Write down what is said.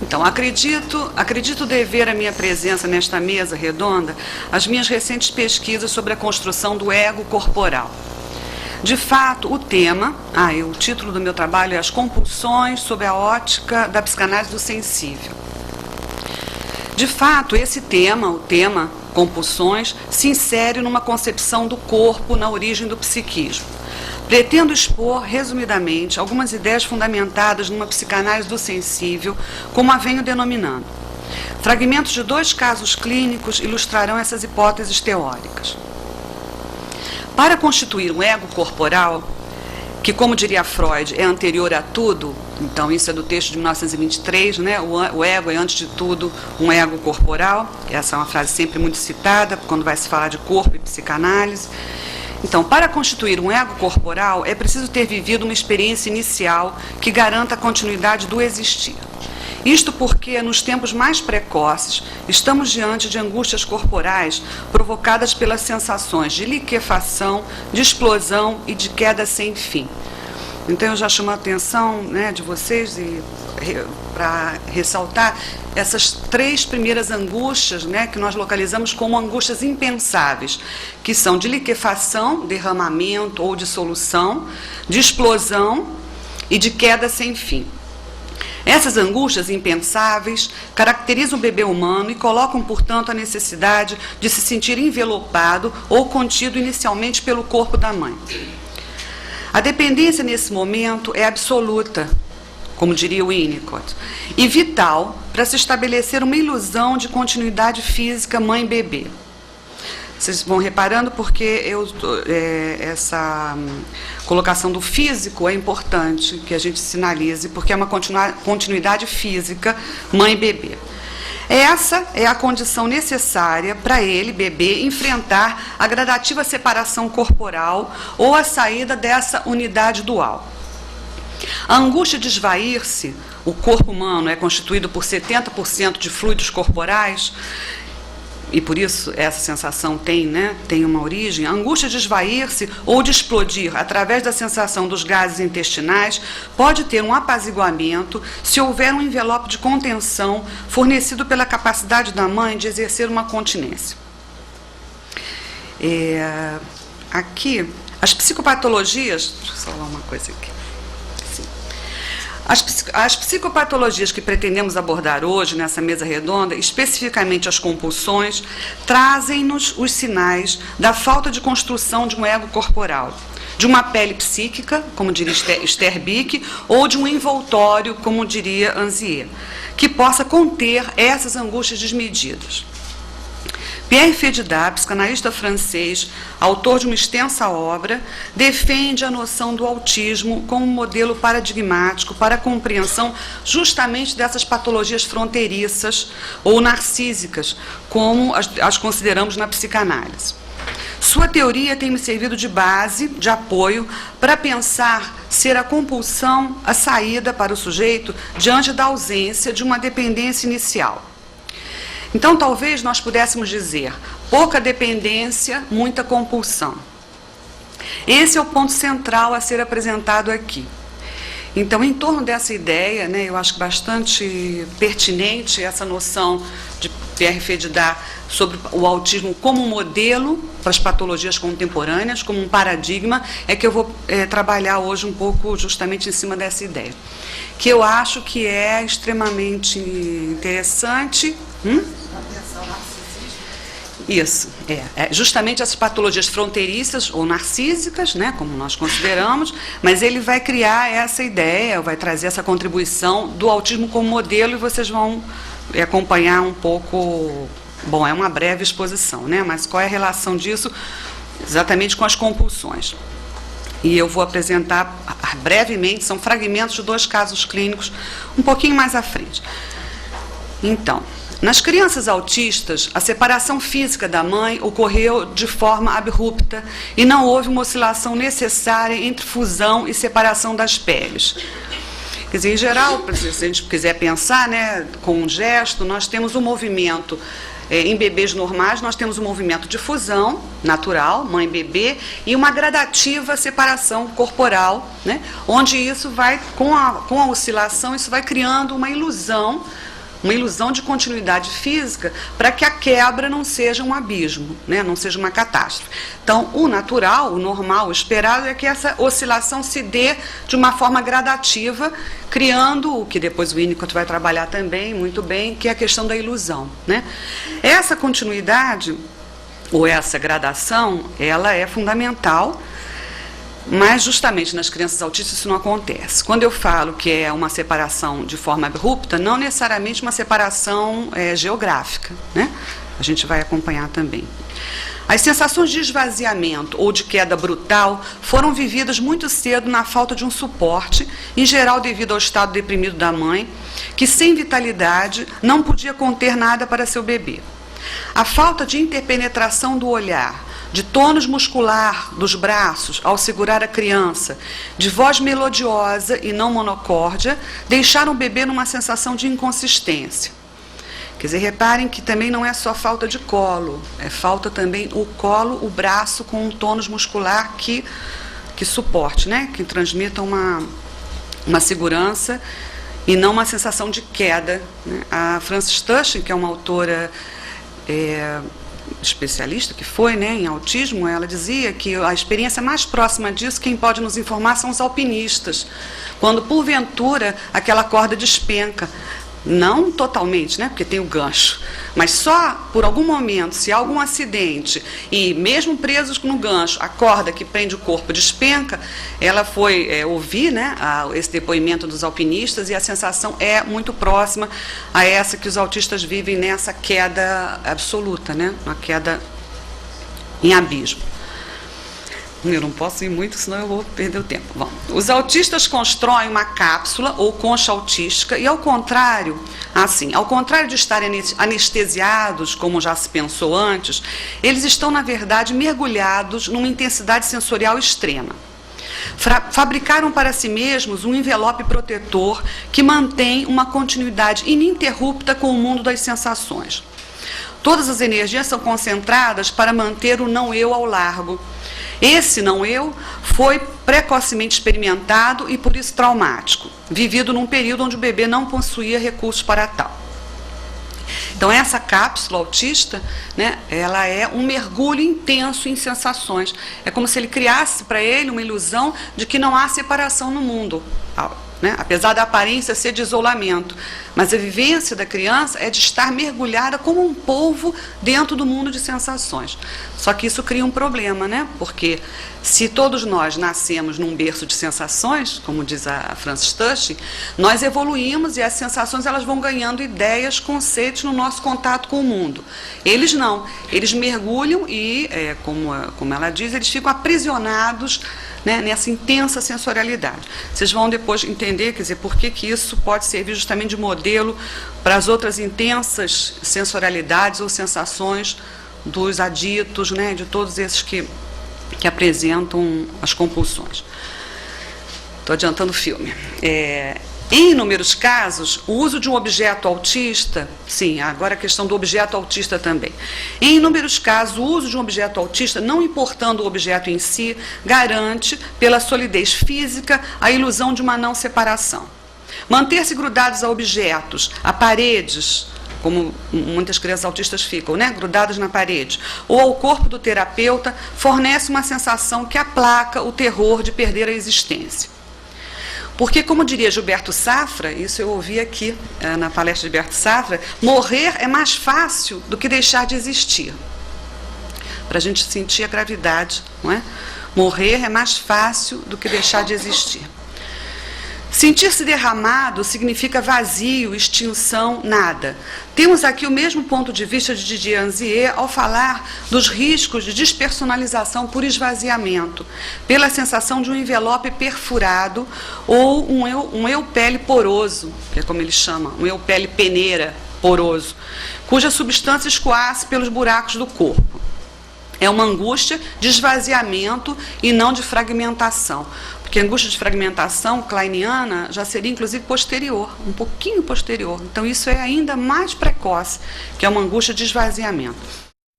Então, acredito dever a minha presença nesta mesa redonda às minhas recentes pesquisas sobre a construção do ego corporal. De fato, o título do meu trabalho é As Compulsões sob a ótica da psicanálise do sensível. De fato, esse tema, o tema compulsões, se insere numa concepção do corpo na origem do psiquismo. Pretendo expor, resumidamente, algumas ideias fundamentadas numa psicanálise do sensível, como a venho denominando. Fragmentos de 2 casos clínicos ilustrarão essas hipóteses teóricas. Para constituir um ego corporal, que, como diria Freud, é anterior a tudo, então isso é do texto de 1923, né? O ego é, antes de tudo, um ego corporal. Essa é uma frase sempre muito citada, quando vai se falar de corpo e psicanálise. Então, para constituir um ego corporal, é preciso ter vivido uma experiência inicial que garanta a continuidade do existir. Isto porque, nos tempos mais precoces, estamos diante de angústias corporais provocadas pelas sensações de liquefação, de explosão e de queda sem fim. Então, eu já chamo a atenção, né, de vocês para ressaltar essas 3 primeiras angústias, né, que nós localizamos como angústias impensáveis, que são de liquefação, derramamento ou dissolução, de explosão e de queda sem fim. Essas angústias impensáveis caracterizam o bebê humano e colocam, portanto, a necessidade de se sentir envelopado ou contido inicialmente pelo corpo da mãe. A dependência nesse momento é absoluta, como diria Winnicott, e vital para se estabelecer uma ilusão de continuidade física mãe-bebê. Vocês vão reparando porque essa colocação do físico é importante que a gente sinalize, porque é uma continuidade física mãe-bebê. Essa é a condição necessária para ele, bebê, enfrentar a gradativa separação corporal ou a saída dessa unidade dual. A angústia de esvair-se, o corpo humano é constituído por 70% de fluidos corporais, e por isso essa sensação tem uma origem. A angústia de esvair-se ou de explodir através da sensação dos gases intestinais pode ter um apaziguamento se houver um envelope de contenção fornecido pela capacidade da mãe de exercer uma continência. Aqui, as psicopatologias... Deixa eu só falar uma coisa aqui. As psicopatologias que pretendemos abordar hoje nessa mesa redonda, especificamente as compulsões, trazem-nos os sinais da falta de construção de um ego corporal, de uma pele psíquica, como diria Esther Bick, ou de um envoltório, como diria Anzier, que possa conter essas angústias desmedidas. Pierre Fédidat, psicanalista francês, autor de uma extensa obra, defende a noção do autismo como modelo paradigmático para a compreensão justamente dessas patologias fronteiriças ou narcísicas, como as consideramos na psicanálise. Sua teoria tem me servido de base, de apoio, para pensar ser a compulsão a saída para o sujeito diante da ausência de uma dependência inicial. Então, talvez nós pudéssemos dizer, pouca dependência, muita compulsão. Esse é o ponto central a ser apresentado aqui. Então, em torno dessa ideia, eu acho bastante pertinente essa noção de Pierre Fédidat sobre o autismo como modelo para as patologias contemporâneas, como um paradigma, é que eu vou trabalhar hoje um pouco justamente em cima dessa ideia, que eu acho que é extremamente interessante. Isso, justamente essas patologias fronteiriças ou narcísicas, como nós consideramos, mas ele vai criar essa ideia, vai trazer essa contribuição do autismo como modelo e vocês vão acompanhar um pouco, é uma breve exposição, mas qual é a relação disso exatamente com as compulsões. E eu vou apresentar brevemente, são fragmentos de 2 casos clínicos, um pouquinho mais à frente. Então, nas crianças autistas, a separação física da mãe ocorreu de forma abrupta e não houve uma oscilação necessária entre fusão e separação das peles. Quer dizer, em geral, se a gente quiser pensar, com um gesto, nós temos um movimento, em bebês normais, nós temos um movimento de fusão natural, mãe-bebê, e uma gradativa separação corporal, onde isso vai, com a oscilação, isso vai criando uma ilusão uma ilusão de continuidade física para que a quebra não seja um abismo, né? Não seja uma catástrofe. Então, o natural, o normal, o esperado é que essa oscilação se dê de uma forma gradativa, criando o que depois o Winnicott vai trabalhar também muito bem, que é a questão da ilusão, né? Essa continuidade, ou essa gradação, ela é fundamental, mas justamente nas crianças autistas isso não acontece. Quando eu falo que é uma separação de forma abrupta, não necessariamente uma separação geográfica, né? A gente vai acompanhar também. As sensações de esvaziamento ou de queda brutal foram vividas muito cedo na falta de um suporte, em geral devido ao estado deprimido da mãe, que sem vitalidade não podia conter nada para seu bebê. A falta de interpenetração do olhar, de tônus muscular dos braços ao segurar a criança, de voz melodiosa e não monocórdia, deixaram o bebê numa sensação de inconsistência. Quer dizer, reparem que também não é só falta de colo, é falta também o colo, o braço com um tônus muscular que suporte, né? Que transmita uma segurança e não uma sensação de queda, né? A Frances Tushin, que é uma autora especialista que foi, né, em autismo, ela dizia que a experiência mais próxima disso, quem pode nos informar são os alpinistas, quando porventura aquela corda despenca, não totalmente, né, porque tem o gancho, mas só por algum momento, se há algum acidente e mesmo presos no gancho, a corda que prende o corpo despenca, ela foi ouvir, né, esse depoimento dos alpinistas, e a sensação é muito próxima a essa que os autistas vivem nessa queda absoluta, né, uma queda em abismo. Eu não posso ir muito, senão eu vou perder o tempo. Bom, os autistas constroem uma cápsula ou concha autística e, ao contrário de estarem anestesiados, como já se pensou antes, eles estão, na verdade, mergulhados numa intensidade sensorial extrema. Fabricaram para si mesmos um envelope protetor que mantém uma continuidade ininterrupta com o mundo das sensações. Todas as energias são concentradas para manter o não-eu ao largo. Esse não-eu foi precocemente experimentado e, por isso, traumático, vivido num período onde o bebê não possuía recursos para tal. Então, essa cápsula autista, né, ela é um mergulho intenso em sensações. É como se ele criasse para ele uma ilusão de que não há separação no mundo, né, apesar da aparência ser de isolamento. Mas a vivência da criança é de estar mergulhada como um polvo dentro do mundo de sensações. Só que isso cria um problema, né? Porque se todos nós nascemos num berço de sensações, como diz a Frances Tushin, nós evoluímos e as sensações elas vão ganhando ideias, conceitos no nosso contato com o mundo. Eles não. Eles mergulham e, como ela diz, eles ficam aprisionados, né, nessa intensa sensorialidade. Vocês vão depois entender, quer dizer, por que isso pode servir justamente de modelo para as outras intensas sensorialidades ou sensações dos aditos, né, de todos esses que apresentam as compulsões. Estou adiantando o filme. Em inúmeros casos, o uso de um objeto autista, sim, agora a questão do objeto autista também. Em inúmeros casos, o uso de um objeto autista, não importando o objeto em si, garante, pela solidez física, a ilusão de uma não separação. Manter-se grudados a objetos, a paredes, como muitas crianças autistas ficam, né, grudadas na parede, ou ao corpo do terapeuta, fornece uma sensação que aplaca o terror de perder a existência. Porque, como diria Gilberto Safra, isso eu ouvi aqui na palestra de Gilberto Safra, morrer é mais fácil do que deixar de existir. Para a gente sentir a gravidade, não é? Morrer é mais fácil do que deixar de existir. Sentir-se derramado significa vazio, extinção, nada. Temos aqui o mesmo ponto de vista de Didier Anzier ao falar dos riscos de despersonalização por esvaziamento, pela sensação de um envelope perfurado ou um eu pele poroso, que é como ele chama, um eu pele peneira poroso, cuja substância escoasse pelos buracos do corpo. É uma angústia de esvaziamento e não de fragmentação. Porque a angústia de fragmentação kleiniana já seria, inclusive, posterior, um pouquinho posterior. Então, isso é ainda mais precoce, que é uma angústia de esvaziamento.